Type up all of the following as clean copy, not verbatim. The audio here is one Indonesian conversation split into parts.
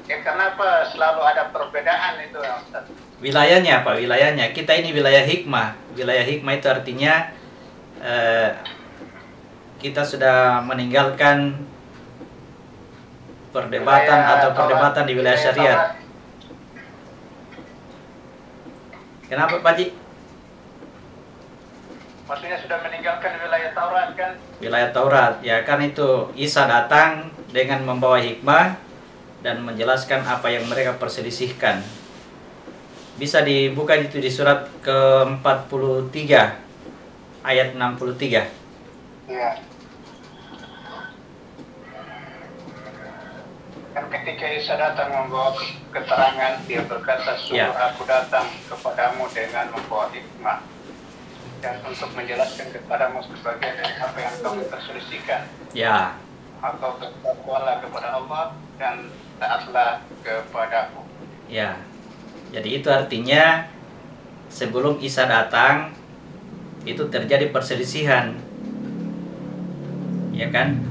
Ya kenapa selalu ada perbedaan itu ya Ustaz? Wilayahnya apa? Wilayahnya. Kita ini wilayah hikmah. Wilayah hikmah itu artinya kita sudah meninggalkan perdebatan atau perdebatan di wilayah syariat. Kenapa Pak Ji? Maksudnya sudah meninggalkan wilayah Taurat kan? Wilayah Taurat. Ya kan itu Isa datang dengan membawa hikmah dan menjelaskan apa yang mereka perselisihkan. Bisa dibuka itu di surat ke-43 ayat 63. Iya. Kan ketika Isa datang membawa keterangan, dia berkata, sungguh aku datang kepadamu dengan membawa hikmah dan untuk menjelaskan kepadamu sebagian dari apa yang kamu perselisihkan. Ya. Atau bertakwalah kepada Allah dan taatlah kepadaku. Ya. Jadi itu artinya sebelum Isa datang itu terjadi perselisihan. Ya kan?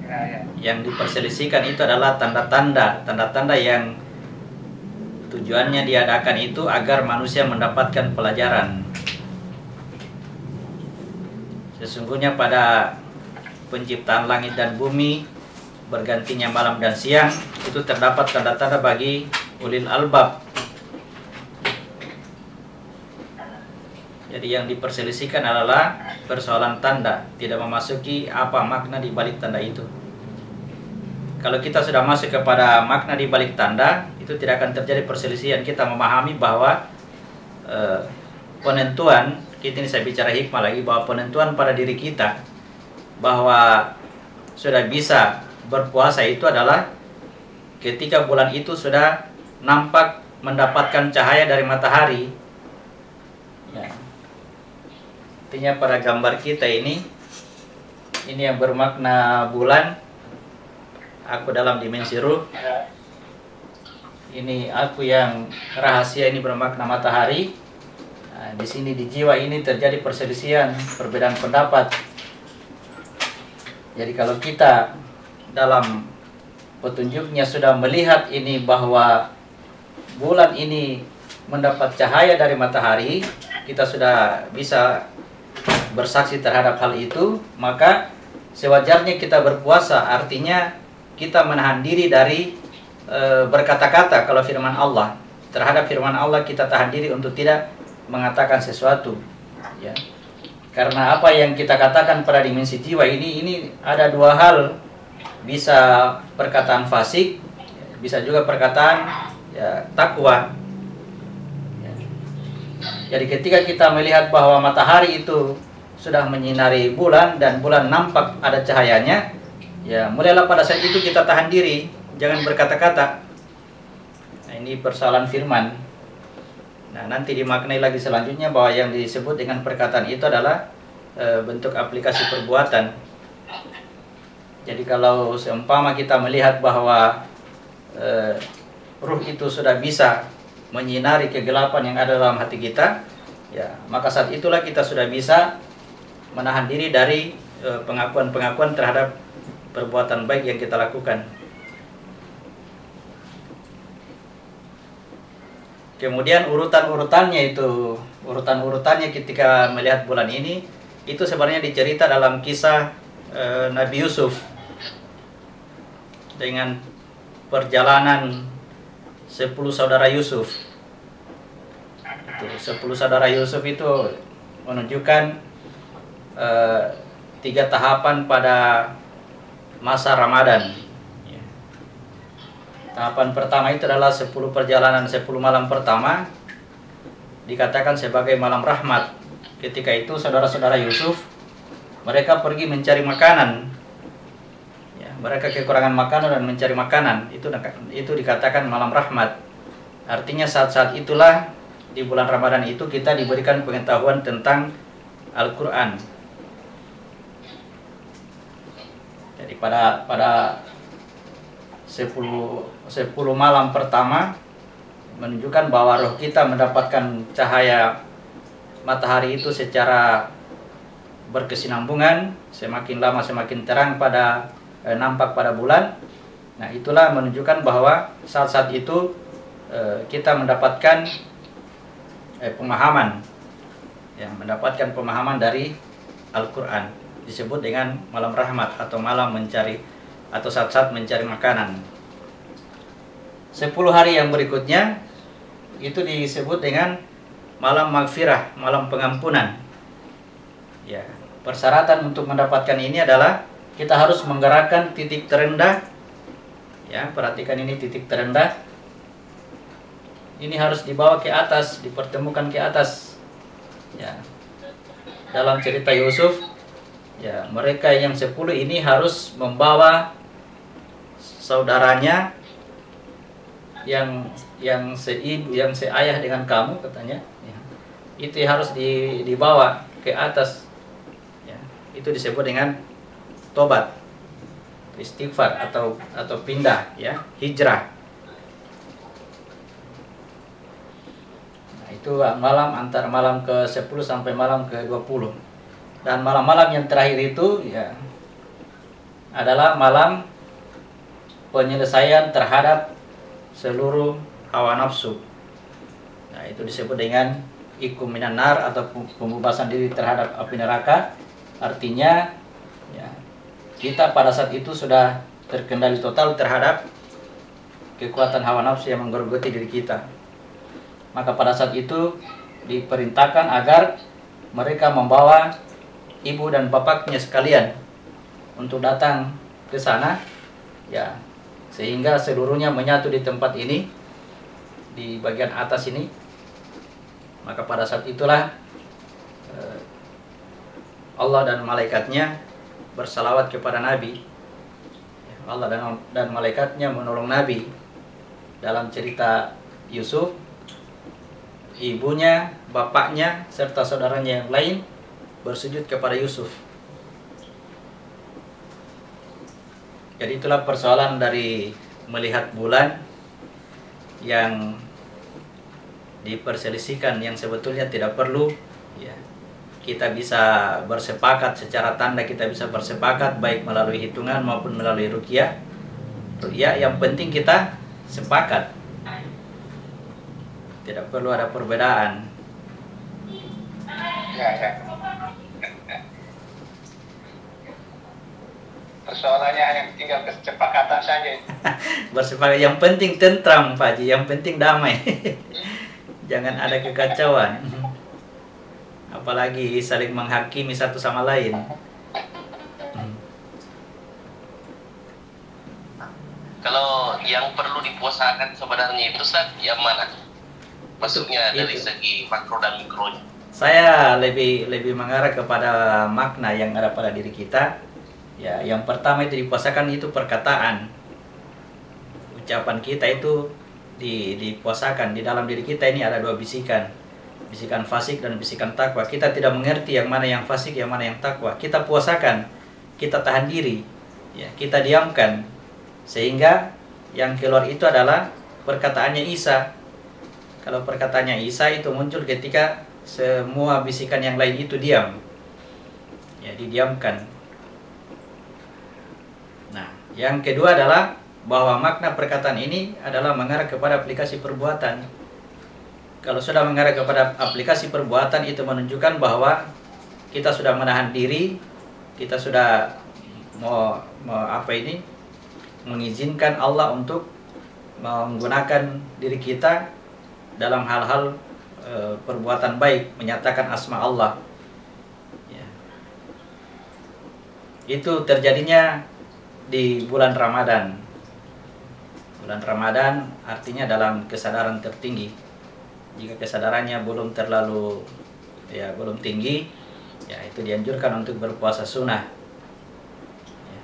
Ya. Yang diperselisihkan itu adalah tanda-tanda yang tujuannya diadakan itu agar manusia mendapatkan pelajaran. Sesungguhnya pada penciptaan langit dan bumi, bergantinya malam dan siang, itu terdapat tanda-tanda bagi ulil albab. Jadi yang diperselisihkan adalah persoalan tanda, tidak memasuki apa makna di balik tanda itu. Kalau kita sudah masuk kepada makna di balik tanda, itu tidak akan terjadi perselisihan. Kita memahami bahwa penentuan, kita ini saya bicara hikmah lagi, bahwa penentuan pada diri kita bahwa sudah bisa berpuasa itu adalah ketika bulan itu sudah nampak mendapatkan cahaya dari matahari. Ya. Artinya pada gambar kita ini yang bermakna bulan, aku dalam dimensi ruh. Ini aku yang rahasia, ini bermakna matahari. Nah, di sini di jiwa ini terjadi perselisihan, perbedaan pendapat. Jadi kalau kita dalam petunjuknya sudah melihat ini bahwa bulan ini mendapat cahaya dari matahari, kita sudah bisa bersaksi terhadap hal itu, maka sewajarnya kita berpuasa. Artinya kita menahan diri dari berkata-kata. Kalau firman Allah, terhadap firman Allah kita tahan diri untuk tidak mengatakan sesuatu, ya. Karena apa yang kita katakan pada dimensi jiwa ini ada dua hal, bisa perkataan fasik, bisa juga perkataan takwa. Ya. Jadi ketika kita melihat bahwa matahari itu sudah menyinari bulan dan bulan nampak ada cahayanya, ya mulailah pada saat itu kita tahan diri, jangan berkata-kata. Nah, ini persoalan firman. Nah, nanti dimaknai lagi selanjutnya bahwa yang disebut dengan perkataan itu adalah bentuk aplikasi perbuatan. Jadi kalau seumpama kita melihat bahwa ruh itu sudah bisa menyinari kegelapan yang ada dalam hati kita, ya maka saat itulah kita sudah bisa menahan diri dari pengakuan-pengakuan terhadap perbuatan baik yang kita lakukan. Kemudian urutan-urutannya ketika melihat bulan ini, itu sebenarnya dicerita dalam kisah Nabi Yusuf dengan perjalanan 10 saudara Yusuf. 10 saudara Yusuf itu menunjukkan 3 tahapan pada masa Ramadan. Tahapan pertama itu adalah 10 perjalanan 10 malam pertama, dikatakan sebagai malam rahmat. Ketika itu saudara-saudara Yusuf, mereka pergi mencari makanan, ya, mereka kekurangan makanan dan mencari makanan, itu dikatakan malam rahmat. Artinya saat-saat itulah di bulan Ramadan itu kita diberikan pengetahuan tentang Al-Quran. Jadi pada 10 malam pertama menunjukkan bahwa roh kita mendapatkan cahaya matahari itu secara berkesinambungan, semakin lama semakin terang nampak pada bulan. Nah, itulah menunjukkan bahwa saat-saat itu kita mendapatkan pemahaman, ya, mendapatkan pemahaman dari Al-Quran. Disebut dengan malam rahmat atau malam mencari atau saat-saat mencari makanan. 10 hari yang berikutnya itu disebut dengan malam maghfirah, malam pengampunan. Ya, persyaratan untuk mendapatkan ini adalah kita harus menggerakkan titik terendah. Ya, perhatikan ini titik terendah. Ini harus dibawa ke atas, dipertemukan ke atas. Ya. Dalam cerita Yusuf, ya, mereka yang 10 ini harus membawa saudaranya yang seibu, yang seayah dengan kamu, katanya. Ya. Itu harus dibawa ke atas. Ya. Itu disebut dengan tobat, istighfar atau pindah, ya, hijrah. Itu malam antara malam ke-10 sampai malam ke-20. Dan malam-malam yang terakhir itu, ya, adalah malam penyelesaian terhadap seluruh hawa nafsu. Nah, itu disebut dengan ikum minan nar atau pembebasan diri terhadap api neraka. Artinya, ya, kita pada saat itu sudah terkendali total terhadap kekuatan hawa nafsu yang menggerogoti diri kita. Maka pada saat itu diperintahkan agar mereka membawa ibu dan bapaknya sekalian untuk datang ke sana, ya, sehingga seluruhnya menyatu di tempat ini, di bagian atas ini. Maka pada saat itulah Allah dan malaikatnya bersalawat kepada Nabi. Allah dan malaikatnya menolong Nabi. Dalam cerita Yusuf, ibunya, bapaknya, serta saudaranya yang lain bersujud kepada Yusuf. Jadi itulah persoalan dari melihat bulan yang diperselisihkan, yang sebetulnya tidak perlu, ya, kita bisa bersepakat secara tanda, kita bisa bersepakat baik melalui hitungan maupun melalui ruqyah. Ruqyah yang penting kita sepakat, tidak perlu ada perbedaan. Ya. Persoalannya hanya tinggal kesepakatan saja. Bersepakat, yang penting tentram, Pak Haji, yang penting damai. Jangan ada kekacauan. Apalagi saling menghakimi satu sama lain. Kalau yang perlu dipuasakan sebenarnya itu, Ustaz, yang mana? Maksudnya dari segi makro dan mikronya. Saya lebih mengarah kepada makna yang ada pada diri kita. Ya, yang pertama itu dipuasakan itu perkataan. Ucapan kita itu dipuasakan. Di dalam diri kita ini ada dua bisikan. Bisikan fasik dan bisikan takwa. Kita tidak mengerti yang mana yang fasik, yang mana yang takwa. Kita puasakan. Kita tahan diri. Ya, kita diamkan. Sehingga yang keluar itu adalah perkataannya Isa. Kalau perkataannya Isa itu muncul ketika semua bisikan yang lain itu diam. Ya, didiamkan. Nah, yang kedua adalah bahwa makna perkataan ini adalah mengarah kepada aplikasi perbuatan. Kalau sudah mengarah kepada aplikasi perbuatan, itu menunjukkan bahwa kita sudah menahan diri, kita sudah mengizinkan Allah untuk menggunakan diri kita dalam hal-hal perbuatan baik, menyatakan asma Allah. Ya. Itu terjadinya di bulan Ramadan. Bulan Ramadan artinya dalam kesadaran tertinggi. Jika kesadarannya belum tinggi, ya, itu dianjurkan untuk berpuasa sunnah. Ya.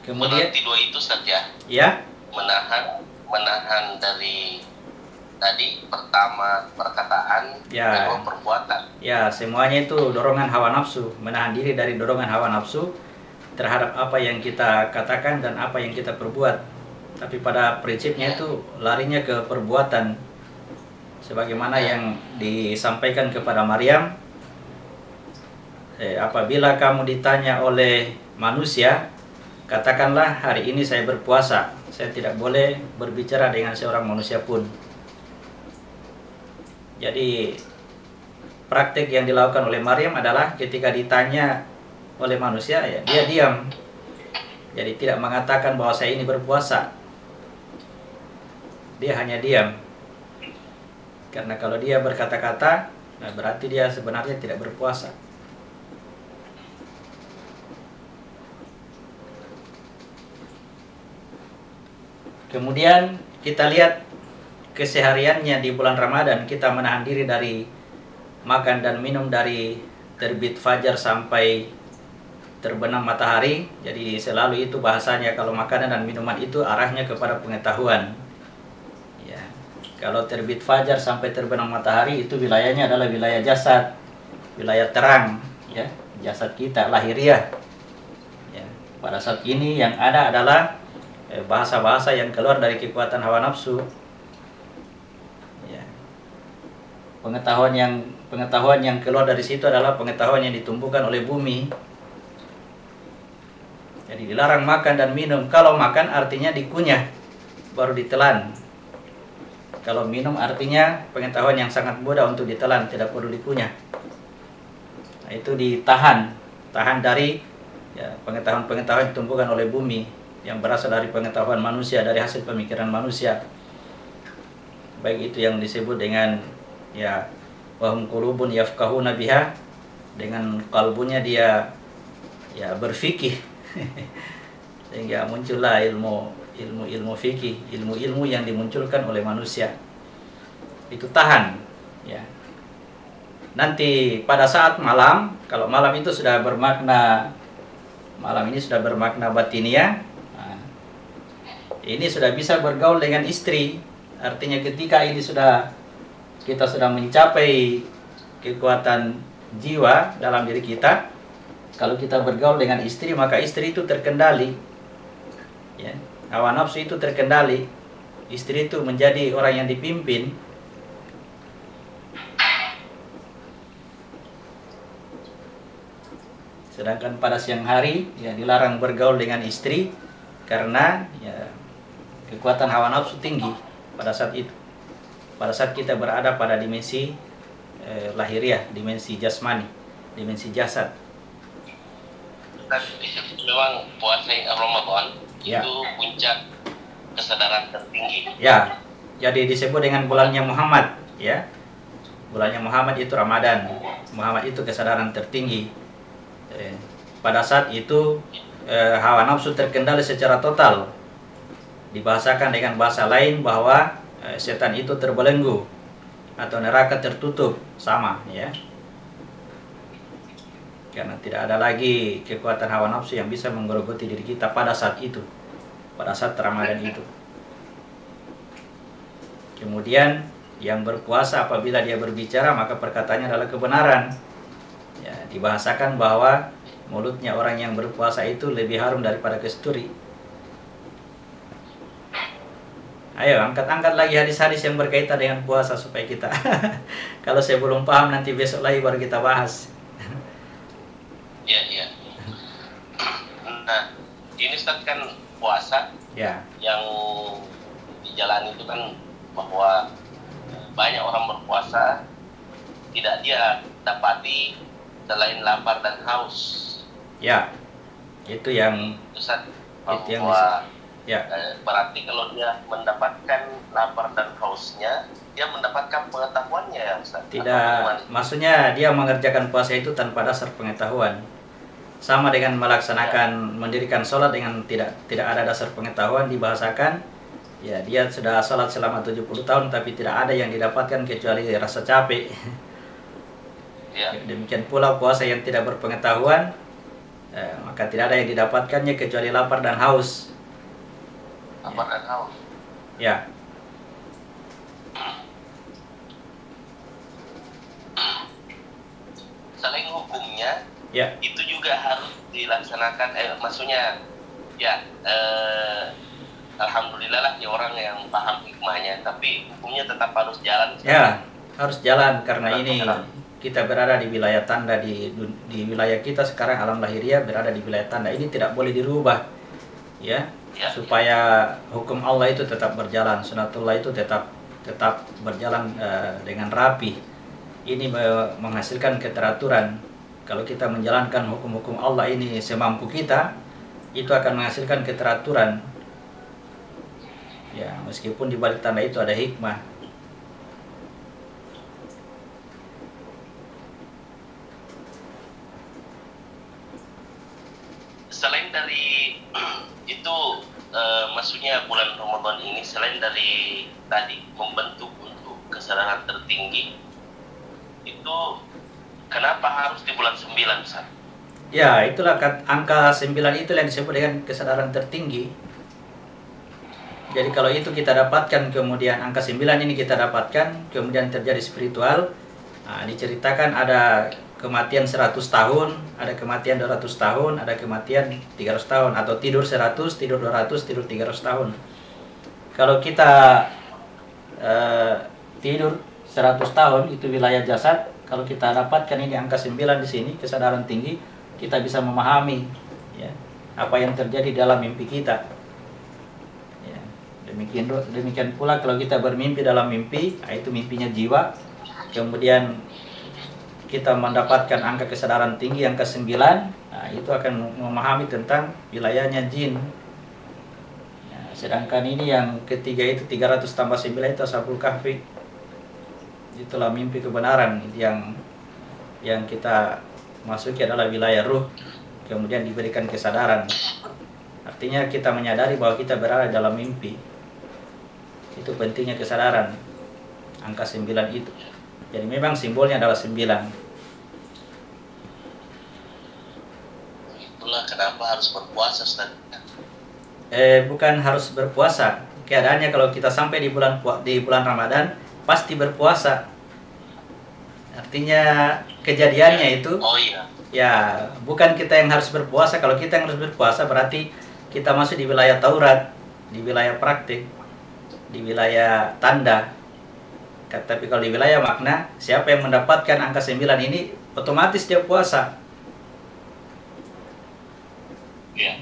Kemudian dua itu, Ustaz, ya. Ya. Menahan dari tadi, pertama perkataan, ya, kedua perbuatan. Ya, semuanya itu dorongan hawa nafsu, menahan diri dari dorongan hawa nafsu terhadap apa yang kita katakan dan apa yang kita perbuat. Tapi pada prinsipnya itu larinya ke perbuatan. sebagaimana yang disampaikan kepada Maryam, apabila kamu ditanya oleh manusia, katakanlah hari ini saya berpuasa, saya tidak boleh berbicara dengan seorang manusia pun. Jadi praktek yang dilakukan oleh Maryam adalah ketika ditanya oleh manusia, ya dia diam. Jadi tidak mengatakan bahwa saya ini berpuasa. Dia hanya diam. Karena kalau dia berkata-kata, nah berarti dia sebenarnya tidak berpuasa. Kemudian kita lihat kesehariannya di bulan Ramadan, kita menahan diri dari makan dan minum dari terbit fajar sampai terbenam matahari. Jadi selalu itu bahasanya, kalau makanan dan minuman itu arahnya kepada pengetahuan. Ya, kalau terbit fajar sampai terbenam matahari itu wilayahnya adalah wilayah jasad, wilayah terang, ya, jasad kita lahiriah. Ya, pada saat ini yang ada adalah bahasa-bahasa yang keluar dari kekuatan hawa nafsu. Ya. Pengetahuan yang keluar dari situ adalah pengetahuan yang ditumbuhkan oleh bumi. Jadi dilarang makan dan minum. Kalau makan artinya dikunyah, baru ditelan. Kalau minum artinya pengetahuan yang sangat mudah untuk ditelan, tidak perlu dikunyah. Nah, itu ditahan, tahan dari ya, pengetahuan-pengetahuan yang ditumbuhkan oleh bumi, yang berasal dari pengetahuan manusia, dari hasil pemikiran manusia. Baik itu yang disebut dengan ya wahum qulubun yafqahuna biha, dengan kalbunya dia ya berfikih sehingga muncullah ilmu fikih, ilmu yang dimunculkan oleh manusia. Itu tahan ya. Nanti pada saat malam, kalau malam itu sudah bermakna, malam ini sudah bermakna batiniah, ini sudah bisa bergaul dengan istri. Artinya ketika ini kita sudah mencapai kekuatan jiwa dalam diri kita, kalau kita bergaul dengan istri, maka istri itu terkendali. Ya, hawa nafsu itu terkendali. Istri itu menjadi orang yang dipimpin. Sedangkan pada siang hari ya dilarang bergaul dengan istri karena ya kekuatan hawa nafsu tinggi pada saat itu. Pada saat kita berada pada dimensi lahiriah, dimensi jasmani, dimensi jasad. Memang puasa Ramadan ya, itu puncak kesadaran tertinggi. Ya, jadi disebut dengan bulannya Muhammad. Ya, bulannya Muhammad itu Ramadan. Muhammad itu kesadaran tertinggi. Pada saat itu hawa nafsu terkendali secara total. Dibahasakan dengan bahasa lain bahwa setan itu terbelenggu atau neraka tertutup, sama ya. Karena tidak ada lagi kekuatan hawa nafsu yang bisa menggerogoti diri kita pada saat itu, pada saat Ramadan itu. Kemudian yang berpuasa apabila dia berbicara maka perkataannya adalah kebenaran. Ya, dibahasakan bahwa mulutnya orang yang berpuasa itu lebih harum daripada kasturi. Ayo angkat-angkat lagi hadis-hadis yang berkaitan dengan puasa supaya kita kalau saya belum paham nanti besok lagi baru kita bahas. Ya. Nah, ini Ustaz kan puasa Ya. yang dijalani itu kan bahwa banyak orang berpuasa tidak dia dapati selain lapar dan haus. Ya. Itu yang Ustaz, itu yang bahwa ya. Berarti kalau dia mendapatkan lapar dan hausnya, dia mendapatkan pengetahuannya ya Ustaz? Tidak, maksudnya dia mengerjakan puasa itu tanpa dasar pengetahuan. Sama dengan melaksanakan mendirikan sholat dengan tidak ada dasar pengetahuan, dibahasakan ya dia sudah sholat selama 70 tahun tapi tidak ada yang didapatkan kecuali rasa capek. Ya. Demikian pula puasa yang tidak berpengetahuan, maka tidak ada yang didapatkannya kecuali lapar dan haus. Lapar dan haus. Ya. Selain hukumnya, ya, itu juga harus dilaksanakan. Maksudnya, ya alhamdulillah lah ya orang yang paham hikmahnya, tapi hukumnya tetap harus jalan. Ya, harus jalan karena ini kita berada di wilayah tanda di wilayah kita sekarang, alam lahiriah berada di wilayah tanda. Ini tidak boleh dirubah, ya, supaya hukum Allah itu tetap berjalan, sunatullah itu tetap berjalan dengan rapi. Ini menghasilkan keteraturan. Kalau kita menjalankan hukum-hukum Allah ini semampu kita, itu akan menghasilkan keteraturan. Ya, meskipun di balik tanda itu ada hikmah. Selain dari itu, maksudnya bulan Ramadan ini selain dari tadi membentuk untuk kesadaran tertinggi, itu kenapa harus di bulan 9, Ustaz? Ya, itulah angka 9 itu yang disebut dengan kesadaran tertinggi. Jadi kalau itu kita dapatkan, kemudian angka 9 ini kita dapatkan, kemudian terjadi spiritual. Nah, diceritakan ada kematian 100 tahun, ada kematian 200 tahun, ada kematian 300 tahun, atau tidur 100, tidur 200, tidur 300 tahun. Kalau kita tidur 100 tahun, itu wilayah jasad. Kalau kita dapatkan ini angka 9 di sini, kesadaran tinggi, kita bisa memahami, ya, apa yang terjadi dalam mimpi kita. Ya, demikian pula kalau kita bermimpi dalam mimpi, nah itu mimpinya jiwa. Kemudian kita mendapatkan angka kesadaran tinggi, angka 9, nah itu akan memahami tentang wilayahnya jin. Ya, sedangkan ini yang ketiga itu 300 tambah 9 itu Ashabul Kahfi. Itulah mimpi kebenaran yang kita masuki adalah wilayah ruh, kemudian diberikan kesadaran. Artinya kita menyadari bahwa kita berada dalam mimpi. Itu pentingnya kesadaran, angka 9 itu. Jadi memang simbolnya adalah 9. Itulah kenapa harus berpuasa, Ustaz. Bukan harus berpuasa. Keadaannya kalau kita sampai di bulan Ramadan pasti berpuasa. Artinya kejadiannya itu, oh iya, ya, bukan kita yang harus berpuasa. Kalau kita yang harus berpuasa berarti kita masuk di wilayah Taurat, di wilayah praktik, di wilayah tanda. Tapi kalau di wilayah makna, siapa yang mendapatkan angka 9 ini otomatis dia puasa. iya.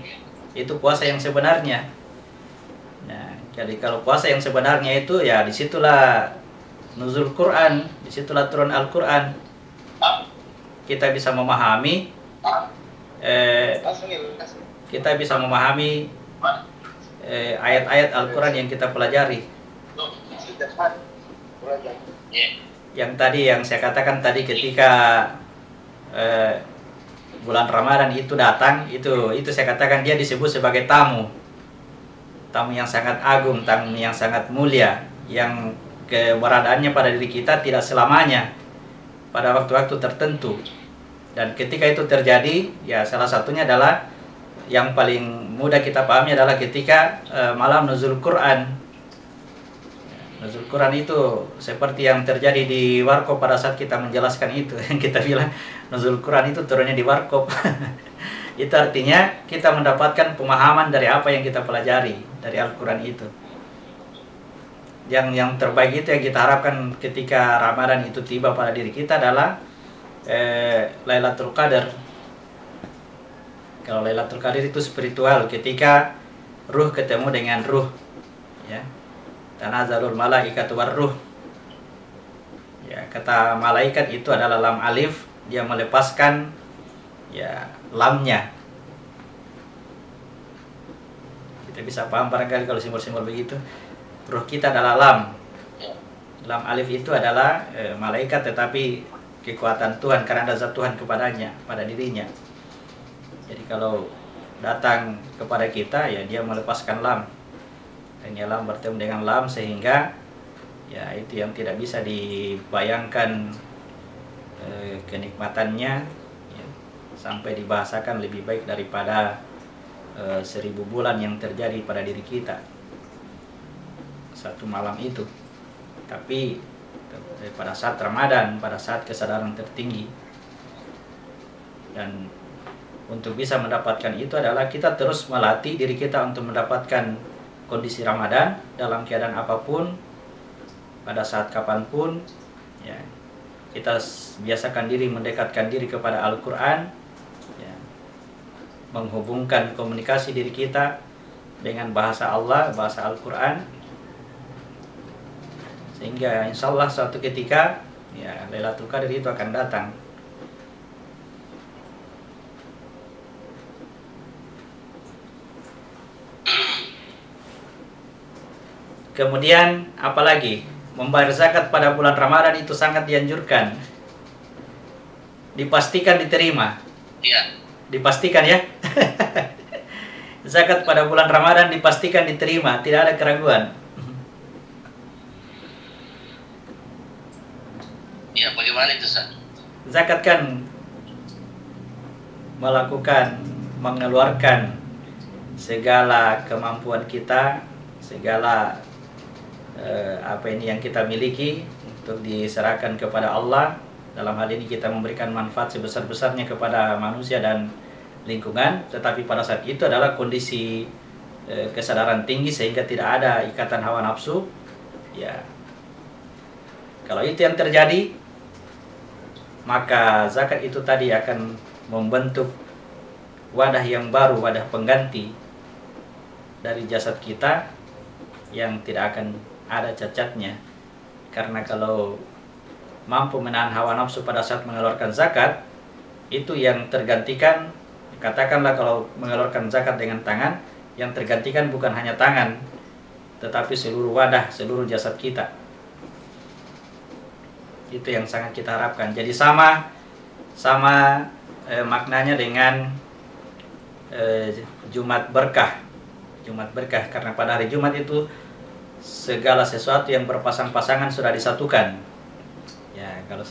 Itu puasa yang sebenarnya. Nah, jadi kalau puasa yang sebenarnya itu, ya disitulah nuzul Quran, disitulah turun Al-Quran. Kita bisa memahami, ayat-ayat Al-Quran yang kita pelajari. Yang tadi yang saya katakan tadi, ketika bulan Ramadan itu datang, itu saya katakan dia disebut sebagai tamu yang sangat agung, tamu yang sangat mulia, yang keberadaannya pada diri kita tidak selamanya, pada waktu-waktu tertentu. Dan ketika itu terjadi, ya salah satunya adalah yang paling mudah kita pahami adalah ketika malam nuzul Quran. Nuzul Quran itu seperti yang terjadi di Warkop pada saat kita menjelaskan itu, yang kita bilang nuzul Quran itu turunnya di Warkop. Itu artinya kita mendapatkan pemahaman dari apa yang kita pelajari dari Al-Quran itu. Yang terbaik itu yang kita harapkan ketika Ramadan itu tiba pada diri kita adalah Lailatul Qadar. Kalau Lailatul Qadar itu spiritual, ketika ruh ketemu dengan ruh, ya. Tanazalul malaikatu warruh. Ya, kata malaikat itu adalah lam alif, dia melepaskan ya lamnya. Kita bisa paham barangkali kalau simbol-simbol begitu. Ruh kita adalah lam. Lam alif itu adalah malaikat, tetapi kekuatan Tuhan karena ada zat Tuhan kepadanya, pada dirinya. Jadi kalau datang kepada kita, ya dia melepaskan lam. Dan ya lam bertemu dengan lam, sehingga ya itu yang tidak bisa dibayangkan kenikmatannya, ya, sampai dibahasakan lebih baik daripada 1000 bulan yang terjadi pada diri kita satu malam itu. Tapi pada saat Ramadan, pada saat kesadaran tertinggi, dan untuk bisa mendapatkan itu adalah kita terus melatih diri kita untuk mendapatkan kondisi Ramadan, dalam keadaan apapun, pada saat kapanpun, ya, kita biasakan diri, mendekatkan diri kepada Al-Quran, ya, menghubungkan komunikasi diri kita dengan bahasa Allah, bahasa Al-Quran, sehingga insya Allah suatu ketika, ya, Lailatul Qadar itu akan datang. Kemudian apalagi, membayar zakat pada bulan Ramadan itu sangat dianjurkan. Dipastikan diterima. Iya. Dipastikan ya. Zakat pada bulan Ramadan dipastikan diterima, tidak ada keraguan. Iya, bagaimana itu, Ustaz? Zakat kan mengeluarkan segala kemampuan kita, segala apa ini yang kita miliki untuk diserahkan kepada Allah. Dalam hal ini kita memberikan manfaat sebesar-besarnya kepada manusia dan lingkungan, tetapi pada saat itu adalah kondisi kesadaran tinggi sehingga tidak ada ikatan hawa nafsu. Ya, kalau itu yang terjadi, maka zakat itu tadi akan membentuk wadah yang baru, wadah pengganti dari jasad kita yang tidak akan ada cacatnya. Karena kalau mampu menahan hawa nafsu pada saat mengeluarkan zakat, itu yang tergantikan, katakanlah kalau mengeluarkan zakat dengan tangan, yang tergantikan bukan hanya tangan, tetapi seluruh wadah, seluruh jasad kita. Itu yang sangat kita harapkan. Jadi sama maknanya dengan Jumat Berkah. Jumat Berkah, karena pada hari Jumat itu segala sesuatu yang berpasang-pasangan sudah disatukan. Ya, kalau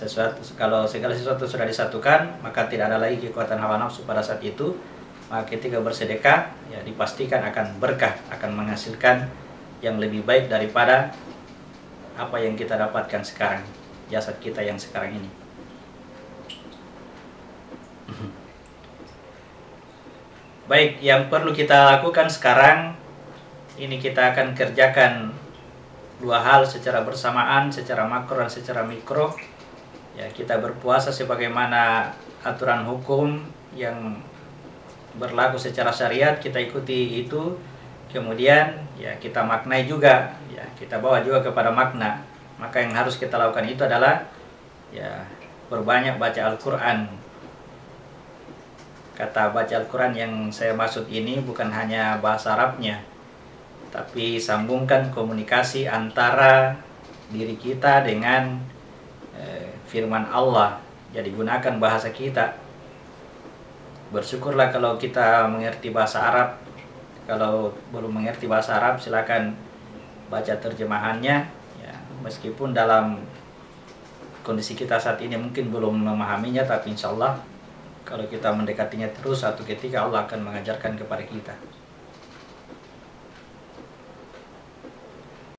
segala sesuatu sudah disatukan, maka tidak ada lagi kekuatan hawa nafsu pada saat itu. Maka ketika bersedekah, ya dipastikan akan berkah, akan menghasilkan yang lebih baik daripada apa yang kita dapatkan sekarang, jasad kita yang sekarang ini. Baik, yang perlu kita lakukan sekarang ini, kita akan kerjakan dua hal secara bersamaan, secara makro dan secara mikro. Ya, kita berpuasa sebagaimana aturan hukum yang berlaku secara syariat, kita ikuti itu. Kemudian ya kita maknai juga, ya kita bawa juga kepada makna. Maka yang harus kita lakukan itu adalah ya berbanyak baca Al-Quran. Kata baca Al-Quran yang saya maksud ini bukan hanya bahasa Arabnya, tapi sambungkan komunikasi antara diri kita dengan firman Allah. Jadi gunakan bahasa kita. Bersyukurlah kalau kita mengerti bahasa Arab. Kalau belum mengerti bahasa Arab, silakan baca terjemahannya. Ya, meskipun dalam kondisi kita saat ini mungkin belum memahaminya, tapi insya Allah kalau kita mendekatinya terus, satu ketika Allah akan mengajarkan kepada kita.